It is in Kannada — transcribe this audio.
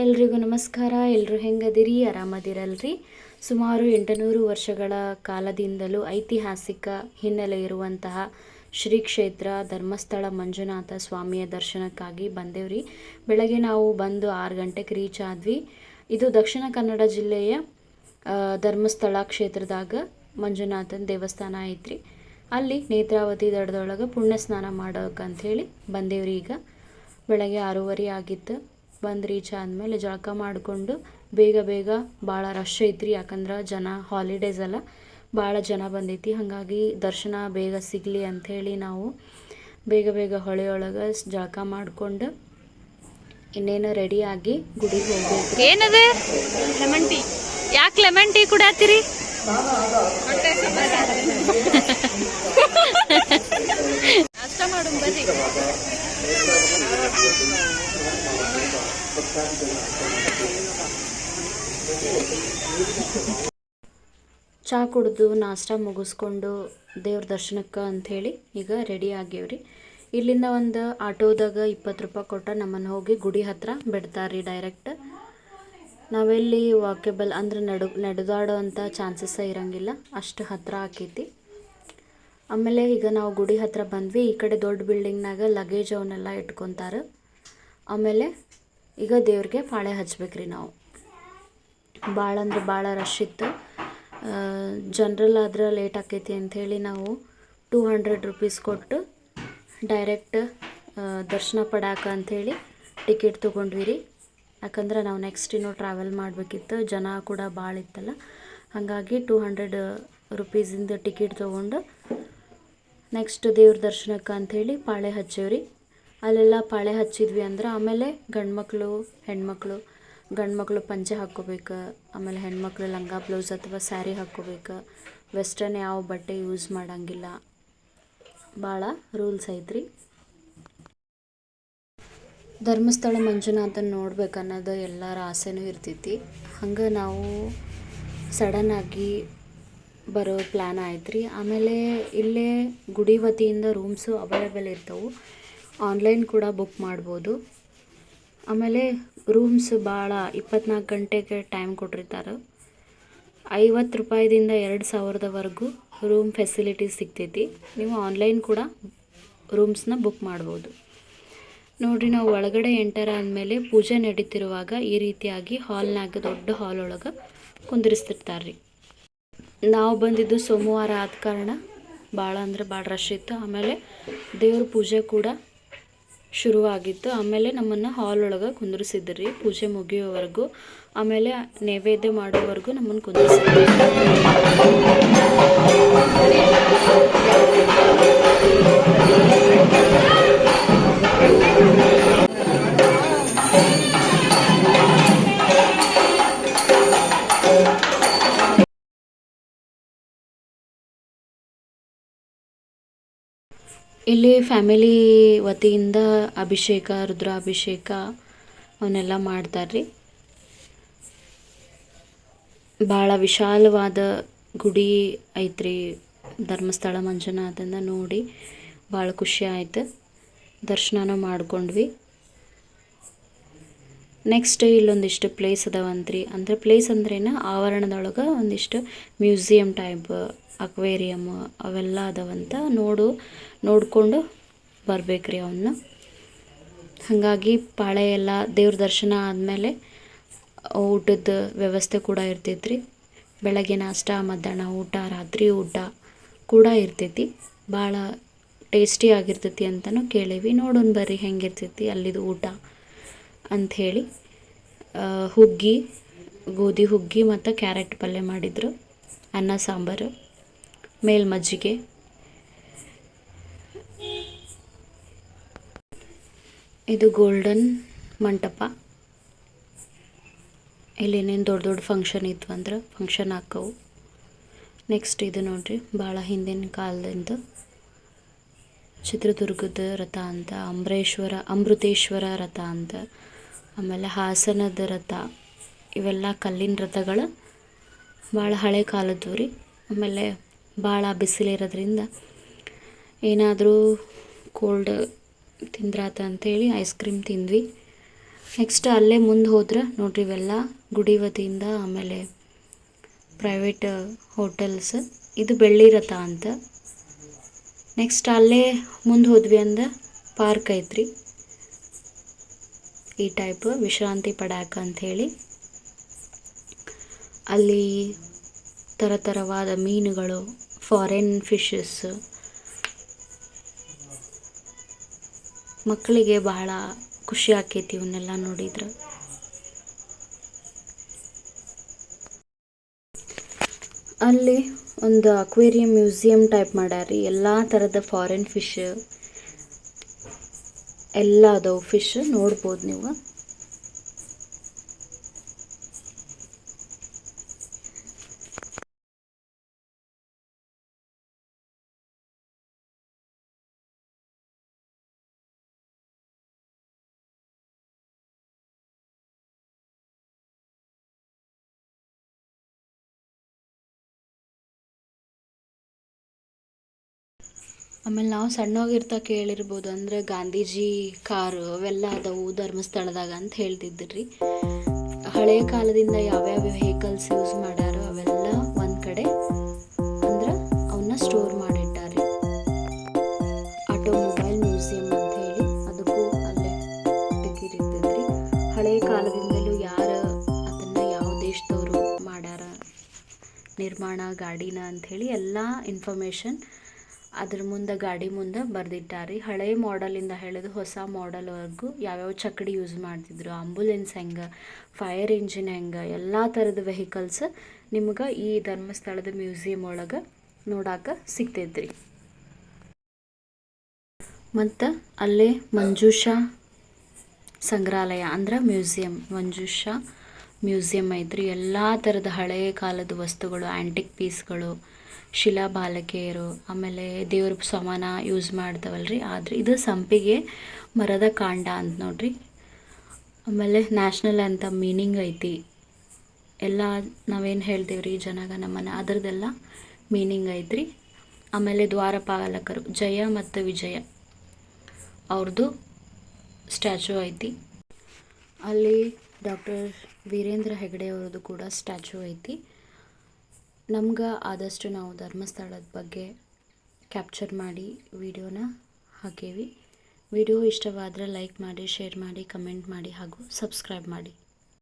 ಎಲ್ರಿಗೂ ನಮಸ್ಕಾರ. ಎಲ್ಲರೂ ಹೆಂಗದಿರಿ? ಆರಾಮದಿರಲ್ರಿ? ಸುಮಾರು 800 ವರ್ಷಗಳ ಕಾಲದಿಂದಲೂ ಐತಿಹಾಸಿಕ ಹಿನ್ನೆಲೆ ಇರುವಂತಹ ಶ್ರೀ ಕ್ಷೇತ್ರ ಧರ್ಮಸ್ಥಳ ಮಂಜುನಾಥ ಸ್ವಾಮಿಯ ದರ್ಶನಕ್ಕಾಗಿ ಬಂದೇವ್ರಿ. ಬೆಳಗ್ಗೆ ನಾವು ಬಂದು 6 ಗಂಟೆಗೆ ರೀಚ್ ಆದ್ವಿ. ಇದು ದಕ್ಷಿಣ ಕನ್ನಡ ಜಿಲ್ಲೆಯ ಧರ್ಮಸ್ಥಳ ಕ್ಷೇತ್ರದಾಗ ಮಂಜುನಾಥನ ದೇವಸ್ಥಾನ ಐತ್ರಿ. ಅಲ್ಲಿ ನೇತ್ರಾವತಿ ದಡದೊಳಗೆ ಪುಣ್ಯ ಸ್ನಾನ ಮಾಡೋಕಂಥೇಳಿ ಬಂದೇವ್ರಿ. ಈಗ ಬೆಳಗ್ಗೆ 6:30 ಆಗಿತ್ತು. ಬಂದು ರೀಚ್ ಆದಮೇಲೆ ಜಳಕ ಮಾಡಿಕೊಂಡು ಬೇಗ ಭಾಳ ರಶ್ ಐತ್ರಿ. ಯಾಕಂದ್ರೆ ಜನ ಹಾಲಿಡೇಸ್ ಅಲ್ಲ, ಭಾಳ ಜನ ಬಂದೈತಿ. ಹಾಗಾಗಿ ದರ್ಶನ ಬೇಗ ಸಿಗಲಿ ಅಂಥೇಳಿ ನಾವು ಬೇಗ ಹೊಳೆಯೊಳಗೆ ಜಳಕ ಮಾಡಿಕೊಂಡು ಇನ್ನೇನು ರೆಡಿಯಾಗಿ ಗುಡಿಗೆ ಹೋಗ್ಬೇಕು. ಏನದು ಲೆಮನ್ ಟೀ? ಯಾಕೆ ಲೆಮನ್ ಟೀ ಕುಡಿಯತ್ತೀರಿ? ನಾಷ್ಟ ಮಾಡೋಣ ಬರ್ರಿ. ಚಹಾ ಕುಡಿದು ನಾಷ್ಟ ಮುಗಿಸ್ಕೊಂಡು ದೇವ್ರ ದರ್ಶನಕ್ಕೆ ಅಂಥೇಳಿ ಈಗ ರೆಡಿ ಆಗ್ಯವ್ರಿ. ಇಲ್ಲಿಂದ ಒಂದು ಆಟೋದಾಗ 20 ರೂಪಾಯಿ ಕೊಟ್ಟು ನಮ್ಮನ್ನು ಹೋಗಿ ಗುಡಿ ಹತ್ರ ಬಿಡ್ತಾರೆ ರೀ ಡೈರೆಕ್ಟ್. ನಾವೆಲ್ಲಿ ವಾಕೇಬಲ್ ಅಂದ್ರೆ ನಡೆದಾಡೋ ಅಂಥ ಚಾನ್ಸಸ್ ಇರೋಂಗಿಲ್ಲ, ಅಷ್ಟು ಹತ್ತಿರ ಆಕೈತಿ. ಆಮೇಲೆ ಈಗ ನಾವು ಗುಡಿ ಹತ್ರ ಬಂದ್ವಿ. ಈ ಕಡೆ ದೊಡ್ಡ ಬಿಲ್ಡಿಂಗ್ನಾಗ ಲಗೇಜ್ ಅವನ್ನೆಲ್ಲ ಇಟ್ಕೊತಾರೆ. ಆಮೇಲೆ ಈಗ ದೇವ್ರಿಗೆ ಪಾಳೆ ಹಚ್ಬೇಕ್ರಿ. ನಾವು ಭಾಳ ಅಂದ್ರೆ ಭಾಳ ರಶ್ ಇತ್ತು. ಜನ್ರಲ್ ಆದ್ರೆ ಲೇಟ್ ಆಕೈತಿ ಅಂಥೇಳಿ ನಾವು 200 ರೂಪೀಸ್ ಕೊಟ್ಟು ಡೈರೆಕ್ಟ್ ದರ್ಶನ ಪಡಾಕ ಅಂಥೇಳಿ ಟಿಕೆಟ್ ತೊಗೊಂಡ್ವಿ ರೀ. ಯಾಕಂದ್ರೆ ನಾವು ನೆಕ್ಸ್ಟ್ ಇನ್ನೂ ಟ್ರಾವೆಲ್ ಮಾಡಬೇಕಿತ್ತು, ಜನ ಕೂಡ ಭಾಳ ಇತ್ತಲ್ಲ. ಹಾಗಾಗಿ 200 ರೂಪೀಸಿಂದ ಟಿಕೆಟ್ ತೊಗೊಂಡು ನೆಕ್ಸ್ಟ್ ದೇವ್ರ ದರ್ಶನಕ್ಕೆ ಅಂಥೇಳಿ ಪಾಳೆ ಹಚ್ಚೇವ್ರಿ. ಅಲ್ಲೆಲ್ಲ ಪಾಳೆ ಹಚ್ಚಿದ್ವಿ ಅಂದ್ರೆ ಆಮೇಲೆ ಗಂಡ್ಮಕ್ಳು ಪಂಚೆ ಹಾಕ್ಕೋಬೇಕು. ಆಮೇಲೆ ಹೆಣ್ಮಕ್ಳು ಲಂಗ ಬ್ಲೌಸ್ ಅಥವಾ ಸ್ಯಾರಿ ಹಾಕ್ಕೋಬೇಕು. ವೆಸ್ಟರ್ನ್ ಯಾವ ಬಟ್ಟೆ ಯೂಸ್ ಮಾಡೋಂಗಿಲ್ಲ, ಭಾಳ ರೂಲ್ಸ್ ಐತ್ರಿ. ಧರ್ಮಸ್ಥಳ ಮಂಜುನಾಥನ ನೋಡ್ಬೇಕು ಅನ್ನೋದು ಎಲ್ಲರ ಆಸೆನೂ ಇರ್ತೈತಿ. ಹಂಗೆ ನಾವು ಸಡನ್ನಾಗಿ ಬರೋ ಪ್ಲ್ಯಾನ್ ಆಯ್ತು ರೀ. ಆಮೇಲೆ ಇಲ್ಲೇ ಗುಡಿ ವತಿಯಿಂದ ರೂಮ್ಸು ಅವೈಲೇಬಲ್ ಇರ್ತವೆ, ಆನ್ಲೈನ್ ಕೂಡ ಬುಕ್ ಮಾಡ್ಬೋದು. ಆಮೇಲೆ ರೂಮ್ಸ್ ಭಾಳ 24 ಗಂಟೆಗೆ ಟೈಮ್ ಕೊಟ್ಟಿರ್ತಾರೆ. 50 ರೂಪಾಯಿದಿಂದ 2000ವರೆಗೂ ರೂಮ್ ಫೆಸಿಲಿಟೀಸ್ ಸಿಗ್ತೈತಿ. ನೀವು ಆನ್ಲೈನ್ ಕೂಡ ರೂಮ್ಸ್ನ ಬುಕ್ ಮಾಡ್ಬೋದು. ನೋಡಿರಿ, ನಾವು ಒಳಗಡೆ ಎಂಟರ್ ಆದಮೇಲೆ ಪೂಜೆ ನಡೀತಿರುವಾಗ ಈ ರೀತಿಯಾಗಿ ಹಾಲ್ನಾಗ ದೊಡ್ಡ ಹಾಲ್ ಒಳಗೆ ಕುಂದಿರಿಸ್ತಿರ್ತಾರೆ ರೀ. ನಾವು ಬಂದಿದ್ದು ಸೋಮವಾರ ಆದ ಕಾರಣ ಭಾಳ ಅಂದ್ರೆ ಭಾಳ ರಶ್ ಇತ್ತು. ಆಮೇಲೆ ದೇವ್ರ ಪೂಜೆ ಕೂಡ ಶುರುವಾಗಿತ್ತು. ಆಮೇಲೆ ನಮ್ಮನ್ನು ಹಾಲ್ ಒಳಗೆ ಕುಂದಿರಿಸಿದ್ರು ರೀ ಪೂಜೆ ಮುಗಿಯೋವರೆಗೂ. ಆಮೇಲೆ ನೈವೇದ್ಯ ಮಾಡೋವರೆಗೂ ನಮ್ಮನ್ನು ಕುಂದಿರಿಸಿದ್ರು. ಇಲ್ಲಿ ಫ್ಯಾಮಿಲಿ ವತಿಯಿಂದ ಅಭಿಷೇಕ, ರುದ್ರಾಭಿಷೇಕ ಅವನ್ನೆಲ್ಲ ಮಾಡ್ತಾರೆ ರೀ. ಭಾಳ ವಿಶಾಲವಾದ ಗುಡಿ ಐತ್ರಿ ಧರ್ಮಸ್ಥಳ ಮಂಜುನಾಥನ. ನೋಡಿ ಭಾಳ ಖುಷಿ ಆಯ್ತು. ದರ್ಶನನೂ ಮಾಡ್ಕೊಂಡ್ವಿ. ನೆಕ್ಸ್ಟ್ ಇಲ್ಲೊಂದಿಷ್ಟು ಪ್ಲೇಸ್ ಅದಾವಂತ್ರಿ. ಅಂದರೆ ಪ್ಲೇಸ್ ಅಂದ್ರೇನು, ಆವರಣದೊಳಗೆ ಒಂದಿಷ್ಟು ಮ್ಯೂಸಿಯಂ ಟೈಪ್, ಅಕ್ವೇರಿಯಮ್ ಅವೆಲ್ಲ ಅದಾವಂತ. ನೋಡಿಕೊಂಡು ಬರ್ಬೇಕ್ರಿ ಅವನ್ನ. ಹಾಗಾಗಿ ಪಾಳೆ ಎಲ್ಲ ದೇವ್ರ ದರ್ಶನ ಆದಮೇಲೆ ಊಟದ ವ್ಯವಸ್ಥೆ ಕೂಡ ಇರ್ತೈತ್ರಿ. ಬೆಳಗ್ಗೆ ನಾಷ್ಟ, ಮಧ್ಯಾಹ್ನ ಊಟ, ರಾತ್ರಿ ಊಟ ಕೂಡ ಇರ್ತೈತಿ. ಭಾಳ ಟೇಸ್ಟಿ ಆಗಿರ್ತೈತಿ ಅಂತಲೂ ಕೇಳೀವಿ. ನೋಡೋಣ ಬರ್ರಿ ಹೆಂಗಿರ್ತೈತಿ ಅಲ್ಲಿದು ಊಟ ಅಂಥೇಳಿ. ಗೋಧಿ ಹುಗ್ಗಿ ಮತ್ತು ಕ್ಯಾರೆಟ್ ಪಲ್ಯ ಮಾಡಿದರು. ಅನ್ನ ಸಾಂಬಾರು, ಮೇಲ್ ಮಜ್ಜಿಗೆ. ಇದು ಗೋಲ್ಡನ್ ಮಂಟಪ. ಇಲ್ಲೇನೇನು ದೊಡ್ಡ ಫಂಕ್ಷನ್ ಇತ್ತು ಅಂದ್ರೆ ಫಂಕ್ಷನ್ ಹಾಕವು. ನೆಕ್ಸ್ಟ್ ಇದು ನೋಡ್ರಿ, ಭಾಳ ಹಿಂದಿನ ಕಾಲದಿಂದ ಚಿತ್ರದುರ್ಗದ ರಥ ಅಂತ, ಅಮೃತೇಶ್ವರ ರಥ ಅಂತ, ಆಮೇಲೆ ಹಾಸನದ ರಥ, ಇವೆಲ್ಲ ಕಲ್ಲಿನ ರಥಗಳು ಭಾಳ ಹಳೆ ಕಾಲದ್ದು ರೀ. ಆಮೇಲೆ ಭಾಳ ಬಿಸಿಲಿರೋದ್ರಿಂದ ಏನಾದರೂ ಕೋಲ್ಡ್ ತಿಂದ್ರಾತ ಅಂಥೇಳಿ ಐಸ್ ಕ್ರೀಮ್ ತಿಂದ್ವಿ. ನೆಕ್ಸ್ಟ್ ಅಲ್ಲೇ ಮುಂದೆ ಹೋದ್ರೆ ನೋಡ್ರಿ ಇವೆಲ್ಲ ಗುಡಿ ವತಿಯಿಂದ, ಆಮೇಲೆ ಪ್ರೈವೇಟ್ ಹೋಟೆಲ್ಸ್. ಇದು ಬೆಳ್ಳಿ ರಥ ಅಂತ. ನೆಕ್ಸ್ಟ್ ಅಲ್ಲೇ ಮುಂದೆ ಹೋದ್ವಿ ಅಂದ ಪಾರ್ಕ್ ಐತ್ರಿ, ಈ ಟೈಪ್ ವಿಶ್ರಾಂತಿ ಪಡ್ಯಾಕ ಅಂಥೇಳಿ. ಅಲ್ಲಿ ಥರಥರವಾದ ಮೀನುಗಳು, ಫಾರಿನ್ ಫಿಶಸ್, ಮಕ್ಕಳಿಗೆ ಬಹಳ ಖುಷಿ ಆಕೈತಿ ಇವನ್ನೆಲ್ಲ ನೋಡಿದ್ರೆ. ಅಲ್ಲಿ ಒಂದು ಅಕ್ವೇರಿಯಂ ಮ್ಯೂಸಿಯಂ ಟೈಪ್ ಮಾಡ್ಯಾರಿ. ಎಲ್ಲ ಥರದ ಫಾರಿನ್ ಫಿಶ್ ಎಲ್ಲ ಅದಾವು. ಫಿಶ್ ನೋಡ್ಬೋದು ನೀವು. ಆಮೇಲೆ ನಾವು ಸಣ್ಣವಾಗಿರ್ತಾ ಕೇಳಿರ್ಬೋದು, ಅಂದರೆ ಗಾಂಧೀಜಿ ಕಾರು ಅವೆಲ್ಲ ಅದಾವು ಧರ್ಮಸ್ಥಳದಾಗ ಅಂತ ಹೇಳ್ತಿದ್ರಿ. ಹಳೆಯ ಕಾಲದಿಂದ ಯಾವ್ಯಾವ ವೆಹಿಕಲ್ಸ್ ಯೂಸ್ ಮಾಡ್ಯಾರೋ ಅವೆಲ್ಲ ಒಂದು ಕಡೆ ಅಂದ್ರೆ ಅವನ್ನ ಸ್ಟೋರ್ ಮಾಡಿಟ್ಟಾರೆ. ಆಟೋಮೊಬೈಲ್ ಮ್ಯೂಸಿಯಂ ಅಂತ ಹೇಳಿ ಅದಕ್ಕೂ ಅಲ್ಲೇ ಟಿಕೆಟ್ ಇರ್ತೈತ್ರಿ. ಹಳೆಯ ಕಾಲದಿಂದಲೂ ಯಾರು ಅದನ್ನು ಯಾವ ದೇಶದವರು ಮಾಡ್ಯಾರ ನಿರ್ಮಾಣ ಗಾಡಿನ ಅಂಥೇಳಿ ಎಲ್ಲ ಇನ್ಫಾರ್ಮೇಷನ್ ಅದ್ರ ಮುಂದೆ ಗಾಡಿ ಮುಂದೆ ಬರೆದಿಟ್ಟಾರೆ. ಹಳೆಯ ಮಾಡೆಲಿಂದ ಹಿಡಿದು ಹೊಸ ಮಾಡೆಲ್ವರೆಗೂ ಯಾವ್ಯಾವ ಚಕ್ಕಡಿ ಯೂಸ್ ಮಾಡ್ತಿದ್ರು, ಆಂಬುಲೆನ್ಸ್ ಹೆಂಗೆ, ಫೈರ್ ಇಂಜಿನ್ ಹೆಂಗೆ, ಎಲ್ಲ ಥರದ ವೆಹಿಕಲ್ಸ್ ನಿಮ್ಗೆ ಈ ಧರ್ಮಸ್ಥಳದ ಮ್ಯೂಸಿಯಂ ಒಳಗೆ ನೋಡಕ್ಕೆ ಸಿಗ್ತೈತ್ರಿ. ಮತ್ತು ಅಲ್ಲೇ ಮಂಜೂಷಾ ಸಂಗ್ರಹಾಲಯ ಅಂದ್ರೆ ಮ್ಯೂಸಿಯಂ, ಮಂಜೂಷಾ ಮ್ಯೂಸಿಯಂ ಐತ್ರಿ. ಎಲ್ಲ ಥರದ ಹಳೆಯ ಕಾಲದ ವಸ್ತುಗಳು, ಆ್ಯಂಟಿಕ್ ಪೀಸ್ಗಳು, ಶಿಲಾಬಾಲಿಕೆಯರು, ಆಮೇಲೆ ದೇವ್ರ ಸಾಮಾನ ಯೂಸ್ ಮಾಡ್ತಾವಲ್ರಿ. ಆದರೆ ಇದು ಸಂಪಿಗೆ ಮರದ ಕಾಂಡ ಅಂತ ನೋಡ್ರಿ. ಆಮೇಲೆ ನ್ಯಾಷನಲ್ ಅಂತ ಮೀನಿಂಗ್ ಐತಿ. ಎಲ್ಲ ನಾವೇನು ಹೇಳ್ತೀವ್ರಿ ಜನಗಣಮನ ಅದರದ್ದೆಲ್ಲ ಮೀನಿಂಗ್ ಐತ್ರಿ. ಆಮೇಲೆ ದ್ವಾರಪಾಲಕರು ಜಯ ಮತ್ತು ವಿಜಯ ಅವ್ರದ್ದು ಸ್ಟ್ಯಾಚು ಐತಿ. ಅಲ್ಲಿ ಡಾಕ್ಟರ್ ವೀರೇಂದ್ರ ಹೆಗಡೆ ಅವ್ರದ್ದು ಕೂಡ ಸ್ಟ್ಯಾಚು ಐತಿ. ನಮ್ಗೆ ಆದಷ್ಟು ನಾವು ಧರ್ಮಸ್ಥಳದ ಬಗ್ಗೆ ಕ್ಯಾಪ್ಚರ್ ಮಾಡಿ ವಿಡಿಯೋನ ಹಾಕೇವಿ. ವಿಡಿಯೋ ಇಷ್ಟವಾದರೆ ಲೈಕ್ ಮಾಡಿ, ಶೇರ್ ಮಾಡಿ, ಕಮೆಂಟ್ ಮಾಡಿ ಹಾಗೂ ಸಬ್ಸ್ಕ್ರೈಬ್ ಮಾಡಿ.